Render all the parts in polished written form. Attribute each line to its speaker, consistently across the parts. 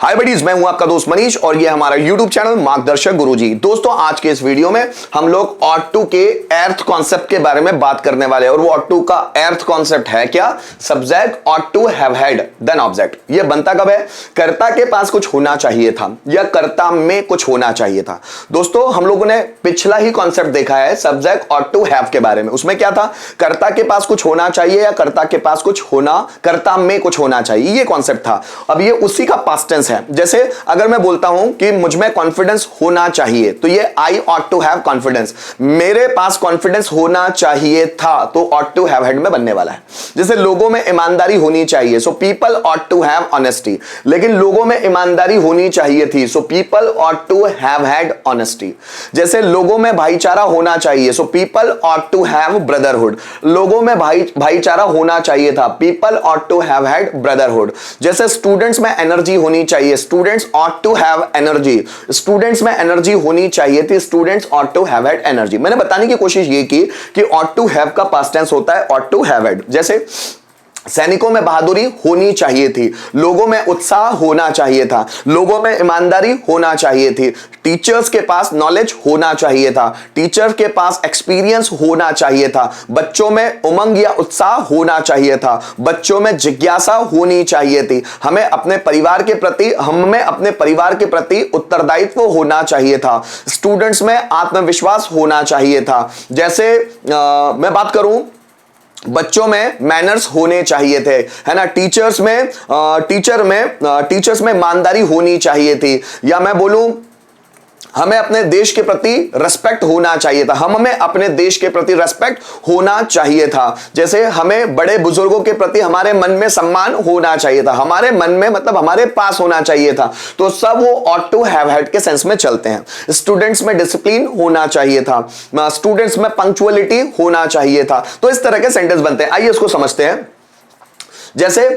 Speaker 1: हाय buddies, मैं हूं आपका दोस्त मनीष और ये हमारा यूट्यूब चैनल मार्गदर्शक गुरुजी। दोस्तों, आज के इस वीडियो में हम लोग ऑट टू के अर्थ कॉन्सेप्ट के बारे में बात करने वाले हैं। और वो ऑट टू का अर्थ कॉन्सेप्ट है क्या? Subject ought to have had then object. ये बनता कब है? कर्ता के पास कुछ होना चाहिए था या कर्ता में कुछ होना चाहिए था। दोस्तों, हम लोगों ने पिछला ही कॉन्सेप्ट देखा है सब्जेक्ट ऑट टू हैव के बारे में। उसमें क्या था? कर्ता के पास कुछ होना चाहिए या कर्ता के पास कुछ होना, कर्ता में कुछ होना चाहिए, ये कॉन्सेप्ट था। अब ये उसी का पास्ट टेंस है। जैसे अगर मैं बोलता हूं कि मुझ में कॉन्फिडेंस होना चाहिए, तो ये I ought to have confidence, मेरे पास कॉन्फिडेंस होना चाहिए था, तो ऑट टू हैव हैड में बनने वाला है। जैसे लोगों में ईमानदारी होनी चाहिए, so people ought to have honesty. लेकिन लोगों में ईमानदारी होनी चाहिए थी, so people ought to have had honesty. जैसे लोगों में भाईचारा होना चाहिए, so people ought to have brotherhood. लोगों में भाईचारा होना चाहिए था, people ought to have had brotherhood. जैसे स्टूडेंट्स में एनर्जी होनी चाहिए, students ought to have energy. Students में एनर्जी होनी चाहिए थी, students ought to have had energy. मैंने बताने की कोशिश ये की कि ऑट टू हैव का पास्ट टेंस होता है ऑट टू हैव हैड। जैसे सैनिकों में बहादुरी होनी चाहिए थी, लोगों में उत्साह होना चाहिए था, लोगों में ईमानदारी होना चाहिए थी। टीचर्स के पास नॉलेज होना चाहिए था, टीचर के पास एक्सपीरियंस होना चाहिए था। बच्चों में उमंग या उत्साह होना चाहिए था, बच्चों में जिज्ञासा होनी चाहिए थी। हमें अपने परिवार के प्रति उत्तरदायित्व होना चाहिए था। स्टूडेंट्स में आत्मविश्वास होना चाहिए था। जैसे मैं बात करूं, बच्चों में मैनर्स होने चाहिए थे, है ना। टीचर्स में ईमानदारी होनी चाहिए थी। या मैं बोलूं, हमें अपने देश के प्रति रेस्पेक्ट होना चाहिए था, हमें अपने देश के प्रति रेस्पेक्ट होना चाहिए था। जैसे हमें बड़े बुजुर्गों के प्रति हमारे मन में सम्मान होना चाहिए था, हमारे मन में मतलब हमारे पास होना चाहिए था। तो सब वो ऑट टू हैव हैड के सेंस में चलते हैं। स्टूडेंट्स में डिसिप्लिन होना चाहिए था, स्टूडेंट्स में पंक्चुअलिटी होना चाहिए था। तो इस तरह के सेंटेंस बनते हैं। आइए इसको समझते हैं। जैसे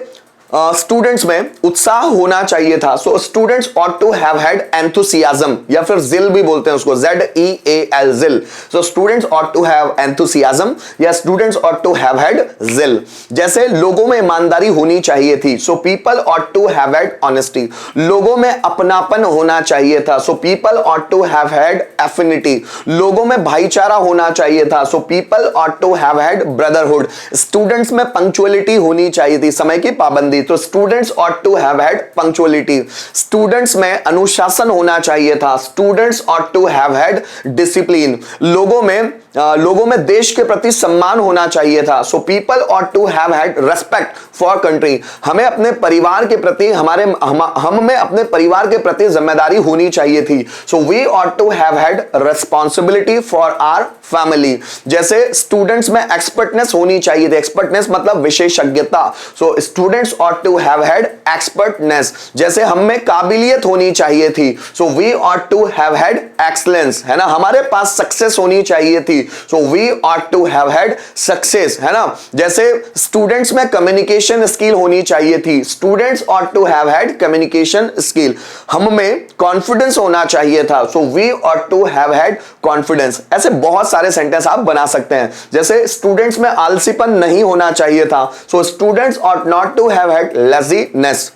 Speaker 1: स्टूडेंट्स में उत्साह होना चाहिए था, so students ought to have had enthusiasm, या फिर जिल भी बोलते हैं उसको, ZEAL zeal. So students ought to have enthusiasm या students ought to have had zeal. जैसे लोगों में ईमानदारी होनी चाहिए थी, so people ought to have had honesty. लोगों में अपनापन होना चाहिए था, so people ought to have had affinity. लोगों में भाईचारा होना चाहिए था, so people ought to have had brotherhood. Students में पंक्चुअलिटी होनी चाहिए थी, समय की पाबंदी, तो students ought to have had punctuality. Students में अनुशासन होना चाहिए था, students ought to have had discipline. लोगों में देश के प्रति सम्मान होना चाहिए था, so people ought to have had respect for country. हमें अपने परिवार के प्रति हमें अपने परिवार के प्रति जिम्मेदारी होनी चाहिए थी, so we ought to have had responsibility for our family. जैसे स्टूडेंट्स में एक्सपर्टनेस होनी चाहिए थी, एक्सपर्टनेस मतलब विशेषज्ञता, so students ought to have had expertness. जैसे हम में काबिलियत होनी चाहिए थी, so we ought to have had excellence, है ना। हमारे पास सक्सेस होनी चाहिए थी, so we ought to have had success, है ना। जैसे स्टूडेंट्स में कम्युनिकेशन स्किल होनी चाहिए थी, students ought to have had communication skill. हम में कॉन्फिडेंस होना चाहिए था, so we ought to have had confidence. ऐसे बहुत सारे सेंटेंस आप बना सकते हैं। जैसे स्टूडेंट्स में आलसीपन नहीं होना चाहिए था, so students ought not to have had laziness.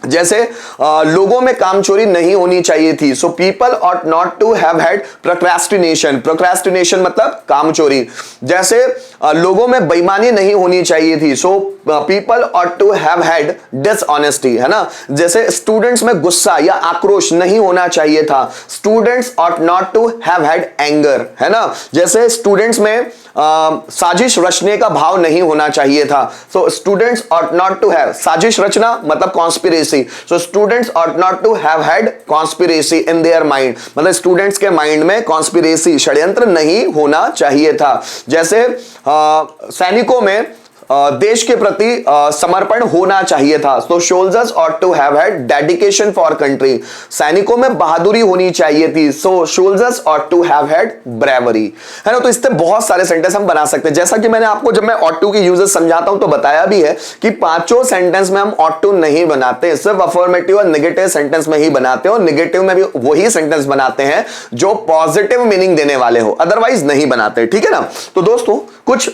Speaker 1: जैसे लोगों में कामचोरी नहीं होनी चाहिए थी, so people ought not to have had procrastination. Procrastination मतलब कामचोरी। जैसे लोगों में बेईमानी नहीं होनी चाहिए थी, so people ought to have had dishonesty, है ना। जैसे स्टूडेंट्स में गुस्सा या आक्रोश नहीं होना चाहिए था, students ought not to have had anger, है ना। जैसे स्टूडेंट्स में साजिश रचने का भाव नहीं होना चाहिए था, so students ought not to have, साजिश रचना मतलब conspiracy, so students ought not to have had conspiracy in their mind, मतलब स्टूडेंट्स के माइंड में कॉन्स्पिरेसी, षड्यंत्र नहीं होना चाहिए था। जैसे सैनिकों में देश के प्रति समर्पण होना चाहिए था, तो soldiers ought to have had dedication for country. सैनिकों में बहादुरी होनी चाहिए थी, so soldiers ought to have had bravery, है ना। तो इससे बहुत सारे सेंटेंस हम बना सकते हैं। जैसा कि मैंने आपको जब मैं ऑट टू के यूजेस समझाता हूं तो बताया भी है कि पांचों सेंटेंस में हम ऑट टू नहीं बनाते, सिर्फ अफर्मेटिव और नेगेटिव सेंटेंस में ही बनाते हैं, और नेगेटिव में भी वही सेंटेंस बनाते हैं जो पॉजिटिव मीनिंग देने वाले हो, अदरवाइज नहीं बनाते, ठीक है ना। तो दोस्तों, कुछ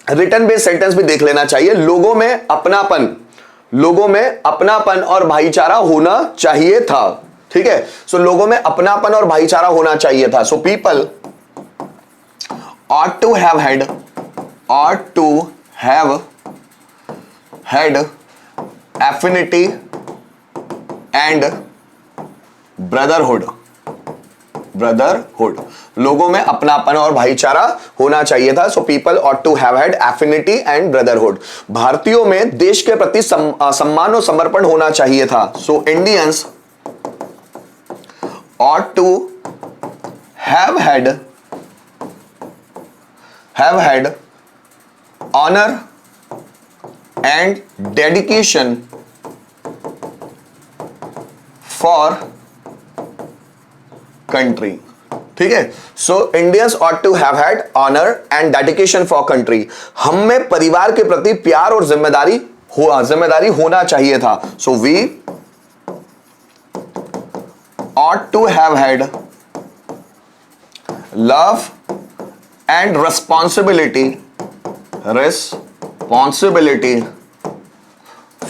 Speaker 1: रिटर्न बेस्ड सेंटेंस भी देख लेना चाहिए। लोगों में अपनापन लोगों में अपनापन और भाईचारा होना चाहिए था। ठीक है, सो लोगों में अपनापन और भाईचारा होना चाहिए था। So people ought to have had affinity and brotherhood। लोगों में अपनापन और भाईचारा होना चाहिए था। So people ought to have had affinity and brotherhood। भारतीयों में देश के प्रति सम्मान और समर्पण होना चाहिए था। So Indians ought to have had honor and dedication for country। ठीक है, सो Indians ought to have had honor and dedication for country। हम में परिवार के प्रति प्यार और जिम्मेदारी होना चाहिए था। So we ought to have had love and responsibility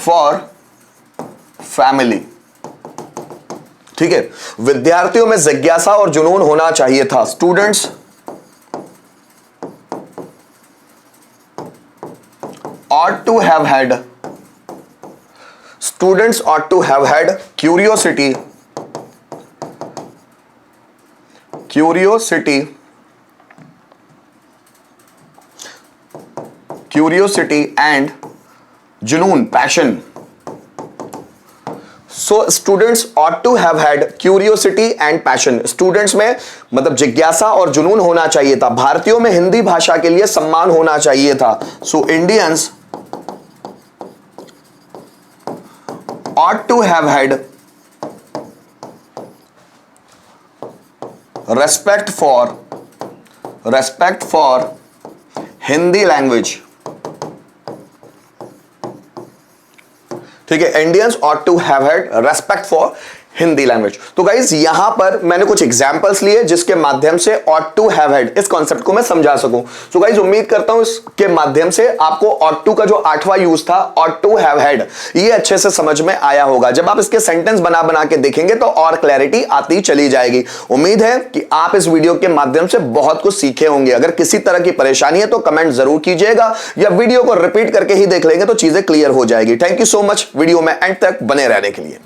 Speaker 1: for family। ठीक है, विद्यार्थियों में जिज्ञासा और जुनून होना चाहिए था। Students ought to have had curiosity and जुनून, passion. So students ought to have had curiosity and passion। Students में मतलब जिज्ञासा और जुनून होना चाहिए था। भारतीयों में हिंदी भाषा के लिए सम्मान होना चाहिए था। So Indians ought to have had respect for Hindi language. ठीक है, Indians ought to have had respect for Hindi language. तो गाइज यहां पर मैंने कुछ एग्जांपल्स लिए जिसके माध्यम से ought to have had इस कॉन्सेप्ट को मैं समझा सकूं। तो गाइज उम्मीद करता हूं इसके माध्यम से आपको ought to का जो 8वां यूज था ought to have had ये अच्छे से समझ में आया होगा। जब आप इसके सेंटेंस बना बना के देखेंगे तो और क्लैरिटी आती चली जाएगी। उम्मीद है कि आप इस वीडियो के माध्यम से बहुत कुछ सीखे होंगे। अगर किसी तरह की परेशानी है तो कमेंट जरूर कीजिएगा या वीडियो को रिपीट करके ही देख लेंगे तो चीजें क्लियर हो जाएगी। Thank you so much video में एंड तक बने रहने के लिए।